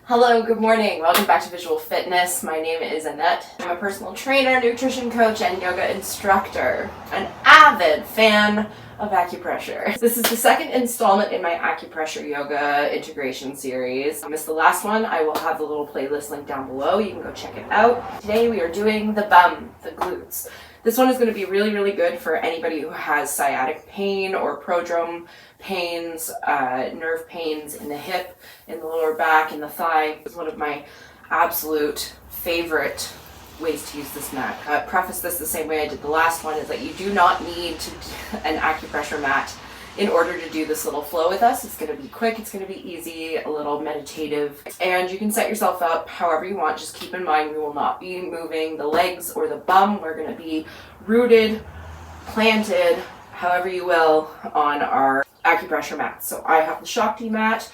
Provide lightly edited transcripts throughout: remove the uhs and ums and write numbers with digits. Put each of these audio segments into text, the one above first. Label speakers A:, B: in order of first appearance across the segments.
A: Hello, good morning. Welcome back to Visual Fitness. My name is Annette. I'm a personal trainer, nutrition coach, and yoga instructor. An avid fan of acupressure. This is the second installment in my acupressure yoga integration series. If you missed the last one, I will have the little playlist link down below. You can go check it out. Today we are doing the bum, the glutes. This one is going to be really good for anybody who has sciatic pain or prodrome pains, nerve pains in the hip, in the lower back, in the thigh. It's one of my absolute favorite ways to use this mat. Preface this the same way I did the last one, is that you do not need an acupressure mat in order to do this little flow with us. It's going to be quick, it's going to be easy, a little meditative, and you can set yourself up however you want. Just keep in mind we will not be moving the legs or the bum. We're going to be rooted, planted, however you will, on our acupressure mat. So I have the Shakti mat.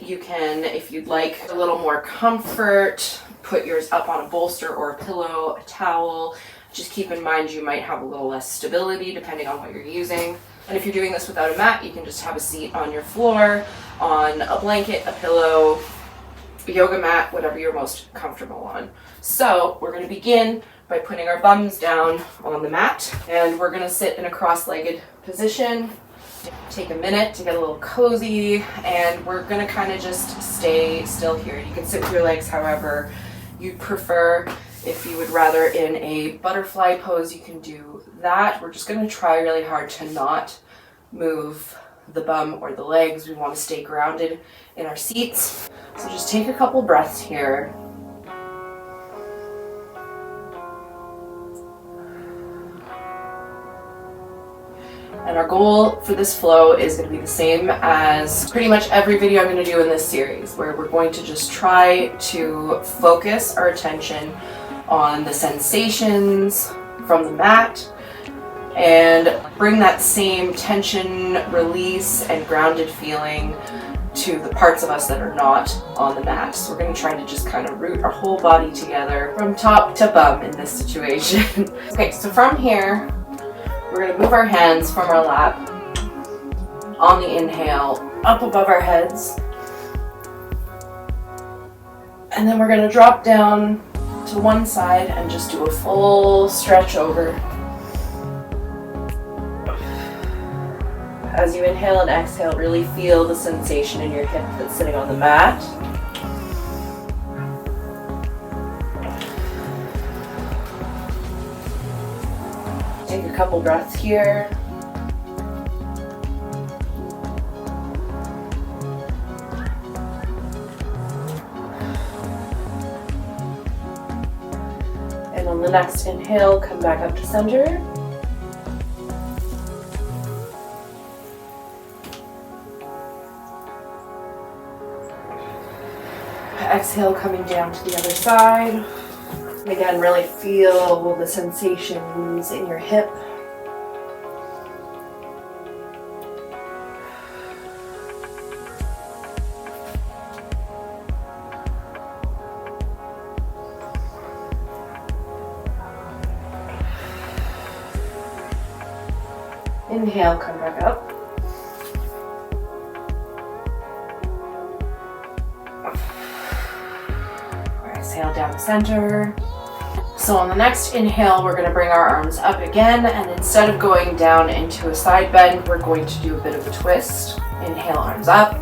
A: You can, if you'd like a little more comfort, put yours up on a bolster or a pillow, a towel. Just keep in mind you might have a little less stability depending on what you're using. And if you're doing this without a mat, you can just have a seat on your floor, on a blanket, a pillow, a yoga mat, whatever you're most comfortable on. So we're going to begin by putting our bums down on the mat, and we're going to sit in a cross-legged position. Take a minute to get a little cozy, and we're going to kind of just stay still here. You can sit with your legs however you'd prefer. If you would rather in a butterfly pose, you can do that. We're just going to try really hard to not move the bum or the legs. We want to stay grounded in our seats. So just take a couple breaths here. And our goal for this flow is going to be the same as pretty much every video I'm going to do in this series, where we're going to just try to focus our attention on the sensations from the mat and bring that same tension, release, and grounded feeling to the parts of us that are not on the mat. So we're going to try to just kind of root our whole body together from top to bum in this situation. Okay, so from here, we're going to move our hands from our lap on the inhale up above our heads. And then we're going to drop down to one side and just do a full stretch over. As you inhale and exhale, really feel the sensation in your hip that's sitting on the mat. Take a couple breaths here. And on the next inhale, come back up to center. Exhale, coming down to the other side. Again, really feel the sensations in your hip. Inhale, come back up. Exhale down the center. So on the next inhale, we're going to bring our arms up again, and instead of going down into a side bend, we're going to do a bit of a twist. Inhale, arms up.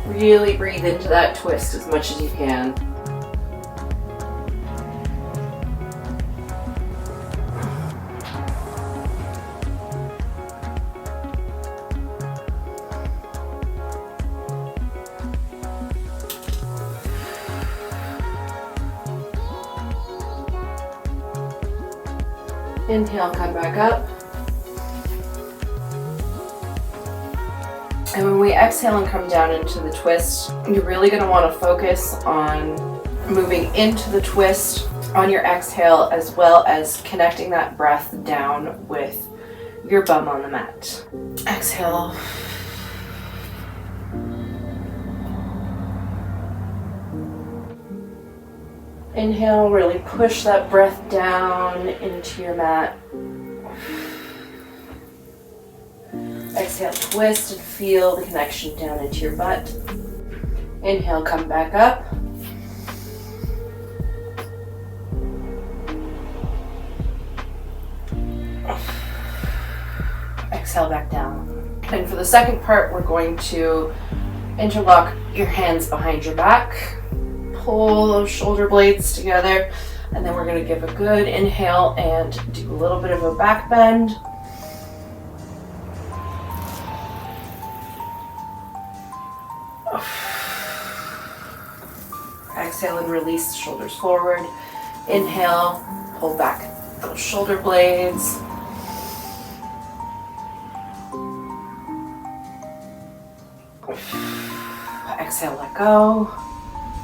A: Really breathe into that twist as much as you can. Inhale, come back up. And when we exhale and come down into the twist, you're really going to want to focus on moving into the twist on your exhale, as well as connecting that breath down with your bum on the mat. Exhale. Inhale, really push that breath down into your mat. Exhale, twist and feel the connection down into your butt. Inhale, come back up. Exhale back down. And for the second part, we're going to interlock your hands behind your back. Pull those shoulder blades together. And then we're going to give a good inhale and do a little bit of a back bend. Exhale and release the shoulders forward. Inhale, pull back those shoulder blades. Exhale, let go.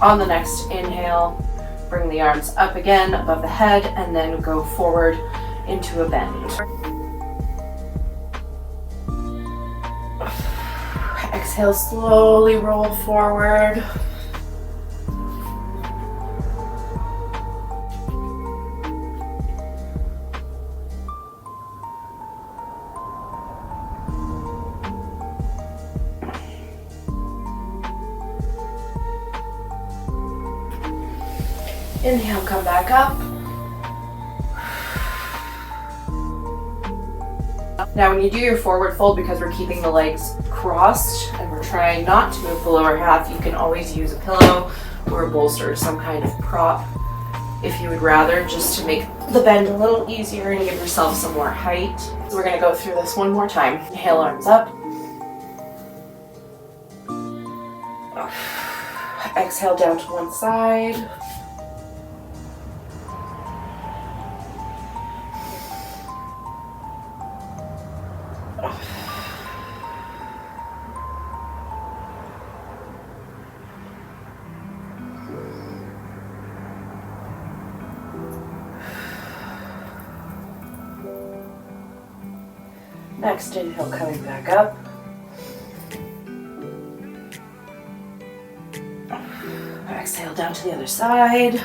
A: On the next inhale, bring the arms up again above the head and then go forward into a bend. Exhale, slowly roll forward. Inhale, come back up. Now when you do your forward fold, because we're keeping the legs crossed and we're trying not to move the lower half, you can always use a pillow or a bolster, some kind of prop, if you would rather, just to make the bend a little easier and give yourself some more height. So we're going to go through this one more time. Inhale, arms up. Exhale down to one side. Next inhale, coming back up. Exhale down to the other side.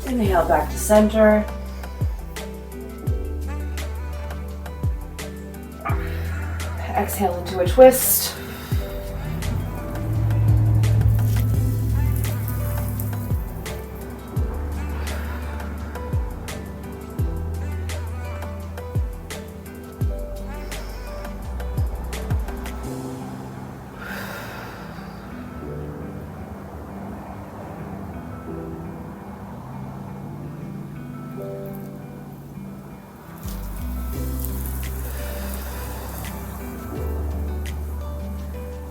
A: Inhale back to center. Exhale into a twist.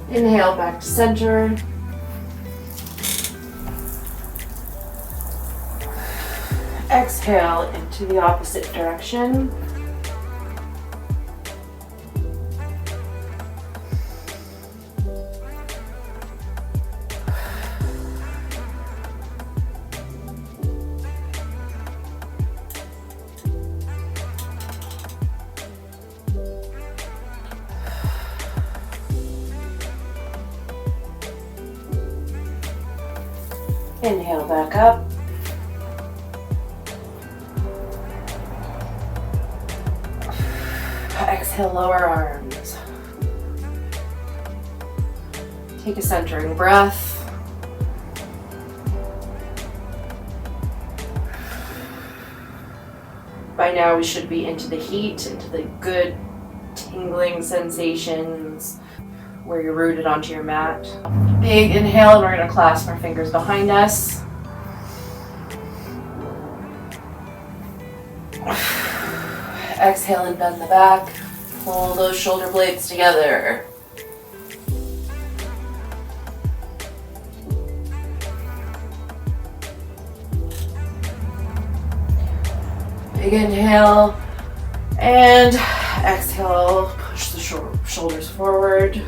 A: Inhale back to center. Exhale into the opposite direction. Inhale back up. Exhale, lower arms. Take a centering breath. By now we should be into the heat, into the good tingling sensations where you're rooted onto your mat. Big inhale, and we're going to clasp our fingers behind us. Exhale and bend the back. Pull those shoulder blades together. Big inhale, and exhale, push the shoulders forward.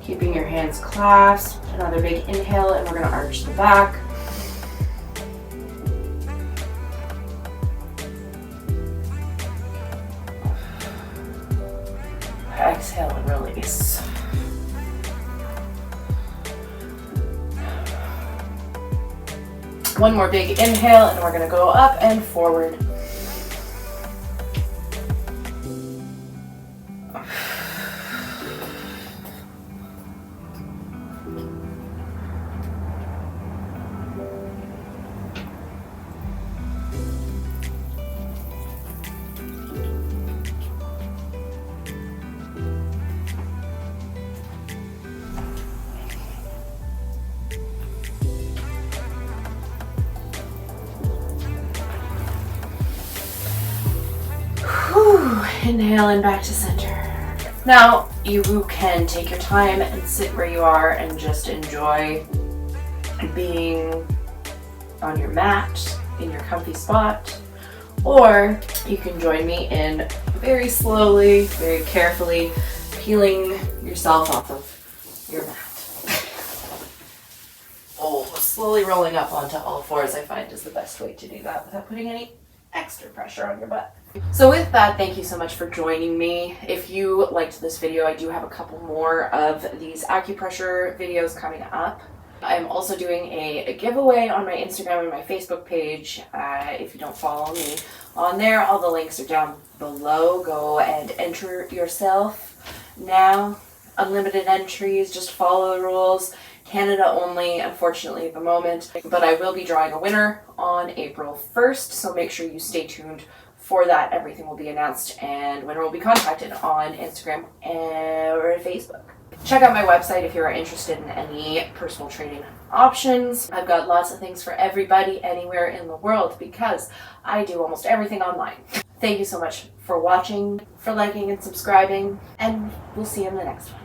A: Keeping your hands clasped. Another big inhale, and we're gonna arch the back. Exhale and release. One more big inhale, and we're gonna go up and forward. Inhale and back to center. Now you can take your time and sit where you are and just enjoy being on your mat in your comfy spot, or you can join me in very slowly, very carefully peeling yourself off of your mat. Oh, slowly rolling up onto all fours, I find, is the best way to do that without putting any extra pressure on your butt. So with that, thank you so much for joining me. If you liked this video, I do have a couple more of these acupressure videos coming up. I'm also doing a giveaway on my Instagram and my Facebook page. If you don't follow me on there, all the links are down below. Go and enter yourself now. Unlimited entries, just follow the rules. Canada only, unfortunately, at the moment. But I will be drawing a winner on April 1st, so make sure you stay tuned for that. Everything will be announced and winner will be contacted on Instagram or Facebook. Check out my website if you are interested in any personal training options. I've got lots of things for everybody anywhere in the world because I do almost everything online. Thank you so much for watching, for liking and subscribing, and we'll see you in the next one.